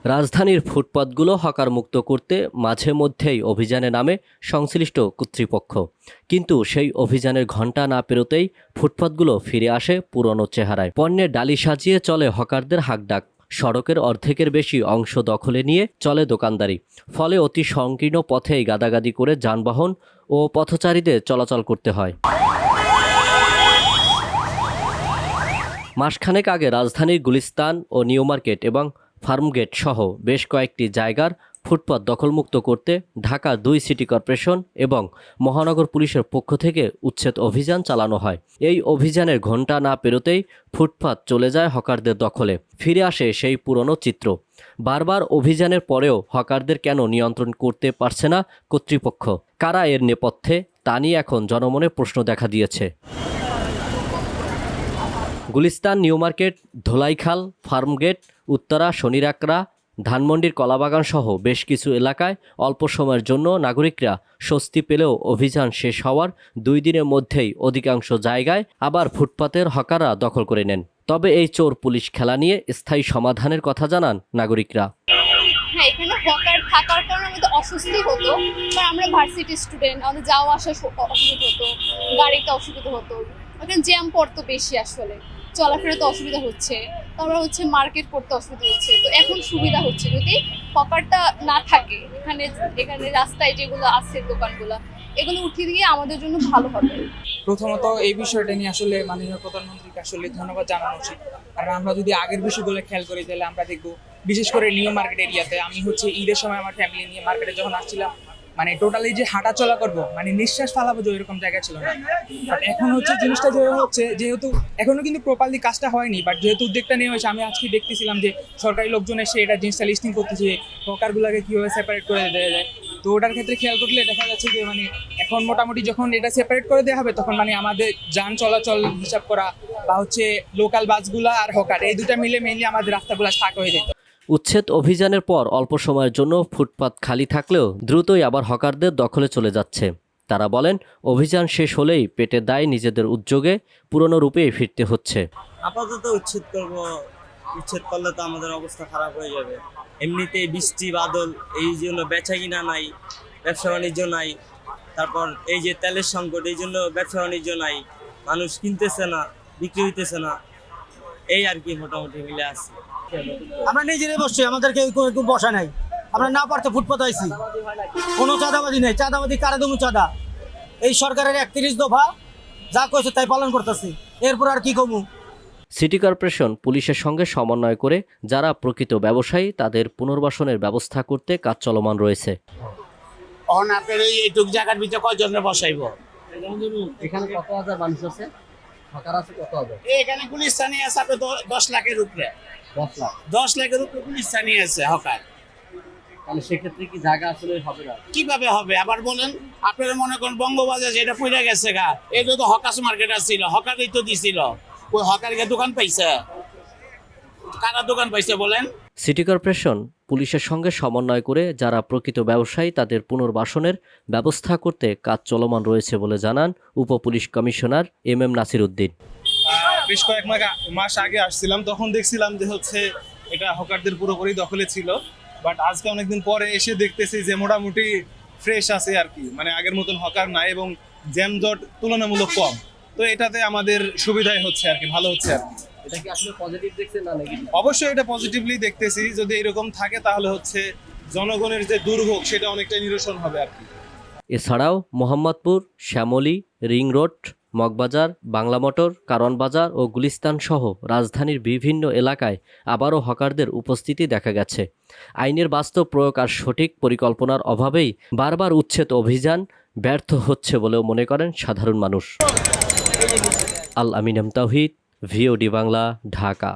রাজধানীর ফুটপাতগুলো হকার মুক্ত করতে মাঝে মধ্যেই অভিযানে নামে সংশ্লিষ্ট কর্তৃপক্ষ, কিন্তু সেই অভিযানের ঘণ্টা না পেরোতেই ফুটপাতগুলো ফিরে আসে পুরনো চেহারায়। পণ্যের ডালি সাজিয়ে চলে হকারদের হাঁকডাক, সড়কের অর্ধেকের বেশি অংশ দখলে নিয়ে চলে দোকানদারি। ফলে অতি সংকীর্ণ পথেই গাদাগাদি করে যানবাহন ও পথচারীদের চলাচল করতে হয়। মাসখানেক আগে রাজধানীর গুলিস্তান ও নিউ মার্কেট এবং ফার্মগেট সহ বেশ কয়েকটি জায়গার ফুটপাত দখলমুক্ত করতে ঢাকা ২ সিটি কর্পোরেশন এবং মহানগর পুলিশের পক্ষ থেকে উচ্ছেদ অভিযান চালানো হয়। এই অভিযানের ঘণ্টা না পেরোতেই ফুটপাত চলে যায় হকারদের দখলে, ফিরে আসে সেই পুরনো চিত্র। বারবার অভিযানের পরেও হকারদের কেন নিয়ন্ত্রণ করতে পারছে না কর্তৃপক্ষ? কারা এর নেপথ্যে তা নিয়ে এখন জনমনে প্রশ্ন দেখা দিয়েছে। গুলিস্তান, নিউ মার্কেট, ধোলাইখাল, ফার্মগেট, উত্তরা, শনিরাকড়া, ধানমন্ডির কলাবাগান সহ বেশ কিছু এলাকায় অল্প সময়ের জন্য নাগরিকরা স্বস্তি পেলেও অভিযান শেষ হওয়ার ২ দিনের মধ্যেই অধিকাংশ জায়গায় আবার ফুটপাতের হকাররা দখল করে নেন। তবে এই চোর পুলিশ খেলা নিয়ে স্থায়ী সমাধানের কথা জানান নাগরিকরা। হ্যাঁ, এখানে হকার থাকার কারণে আমাদের অস্বস্তি হতো, কারণ আমরা ভার্সিটি স্টুডেন্ট, আমাদের যাওয়া আসা অসুবিধা হতো, গাড়িতে অসুবিধা হতো, ওখানে জ্যাম পড়তো বেশি, আসলে চলাফেরাতে অসুবিধা হচ্ছে, তারপর মার্কেট করতে অসুবিধা হচ্ছে। তো এখন সুবিধা হচ্ছে যদি হকারটা না থাকে এখানে রাস্তায় যেগুলো আছে দোকানগুলো, এগুলো উঠিয়ে দিয়ে আমাদের জন্য ভালো হবে। প্রথমত এই বিষয়টা নিয়ে আসলে মাননীয় প্রধানমন্ত্রীকে আসলে ধন্যবাদ জানানো উচিত। কারণ আমরা যদি আগের বিষয়গুলো খেয়াল করি তাহলে আমরা দেখবো, বিশেষ করে নিউ মার্কেট এরিয়াতে আমি ঈদের সময় আমার ফ্যামিলি নিয়ে মার্কেটে যখন আসছিলাম, টোটালি যে হাঁটা চলা করবো, নিঃশ্বাস ফালাবো যে এরকম জায়গা ছিল না। বাট এখন জিনিসটা যেহেতু এখনো কিন্তু প্রপারলি কাজটা হয়নি, বাট যেহেতু উদ্যোগটা নেওয়া হয়েছে, আমি আজকে দেখতেছিলাম যে সরকারি লোকজন এসে এটা জিনিসটা লিস্টিং করতেছে, হকারগুলোকে কীভাবে সেপারেট করে দেওয়া যায়। তো ওটার ক্ষেত্রে খেয়াল করলে দেখা যাচ্ছে যে এখন মোটামুটি যখন এটা সেপারেট করে দেওয়া হবে, তখন আমাদের যান চলাচল হিসাব করা বা লোকাল বাসগুলা আর হকার, এই দুটা মিলে মেইনলি আমাদের রাস্তাগুলো ফাঁকা হয়ে যেত। উচ্ছেদ অভিযানের পর অল্প সময়ের জন্য ফুটপাত খালি থাকলেও দ্রুতই আবার হকারদের দখলে চলে যাচ্ছে। তারা বলেন, অভিযান শেষ হলেই পেটের দায় নিজেদের উদ্যোগে পুরনো রূপে ফিরতে হচ্ছে। আপাতত উচ্ছেদ করলে তো আমাদের অবস্থা খারাপ হয়ে যাবে। এমনিতেই বৃষ্টি বাদল, এই জন্য বেচা কিনা নাই, ব্যবসা বাণিজ্য নাই। তারপর এই যে তেলের সংকট, এই জন্য ব্যবসা বাণিজ্য নাই, মানুষ কিনতেছে না, বিক্রি হইতেছে না, এই আর কি মোটামুটি মিলে আছে। আমরা নিজেরাই বসছি, আমাদেরকে কেউ বসা নাই। আমরা না পারতে ফুটপাত আইছি, কোনো চাঁদাবাদি নেই। চাঁদাবাদি কারা দেবো? চাঁদা এই সরকারের ৩১ দফা যা কইছে তাই পালন করতেছি, এরপর আর কি কমু। সিটি কর্পোরেশন পুলিশের সঙ্গে সমন্বয় করে যারা প্রকৃত ব্যবসায়ী তাদের পুনর্বাসনের ব্যবস্থা করতে কাজ চলমান রয়েছে। এইটুক জায়গার ভিতরে কয়জনের বসাইব? এখানে কত হাজার মানুষ আছে, হকার আছে কত হাজার? এখানে গুলিস্তানি আছে আপনার 10 লাখের উপরে, 10 লাখের উপরে গুলিস্তানি আছে হকার। তাহলে সেক্ষেত্রে কি জায়গা আসলে হবে না? কিভাবে হবে আবার বলেন? আপনারা মনে করেন বঙ্গবাজার যেটা পড়ে গেছে গা, এটা তো হকার্স মার্কেট ছিল, হকারই তো দিছিল। ওই হকারকে দোকান পাইছে? কারা দোকান পাইছে বলেন? সিটি কর্পোরেশন পুলিশের সঙ্গে সমন্বয় করে যারা প্রকৃত ব্যবসায়ী তাদের পুনর্বাসনের ব্যবস্থা করতে কাজ চলমান রয়েছে বলে জানান উপপুলিশ কমিশনার MM নাসির উদ্দিন। বেশ কয়েক মাস আগে আসছিলাম, তখন দেখছিলাম যে এটা হকারদের পুরোপুরি দখলে ছিল। বাট আজকে অনেকদিন পরে এসে দেখতেছি যে মোটামুটি ফ্রেশ আছে আর কি, আগের মতন হকার নাই এবং জ্যামজট তুলনামূলক কম। তো এটাতে আমাদের সুবিধাই হচ্ছে আর কি, ভালো হচ্ছে আর কি। এটা কি আসলে পজিটিভ দেখছেন না নেগেটিভ? অবশ্যই এটা পজিটিভলি দেখতেছি। যদি এরকম থাকে তাহলে জনগণের যে দুর্ভোগ সেটা অনেকটাই নিরসন হবে আর কি। এছাড়াও Mohammadpur, Shyamoli, Ring Road, Moghbazar, Bangla Motor, Karwan Bazar ও গুলিস্তান সহ রাজধানীর বিভিন্ন এলাকায় আবারও হকারদের উপস্থিতি দেখা গেছে। আইনের বাস্তব প্রয়োগ আর সঠিক পরিকল্পনার অভাবেই বারবার উচ্ছেদ অভিযান ব্যর্থ হচ্ছে বলেও মনে করেন সাধারণ মানুষ। আল আমিন তাওহিদ, VOD বাংলা, ঢাকা।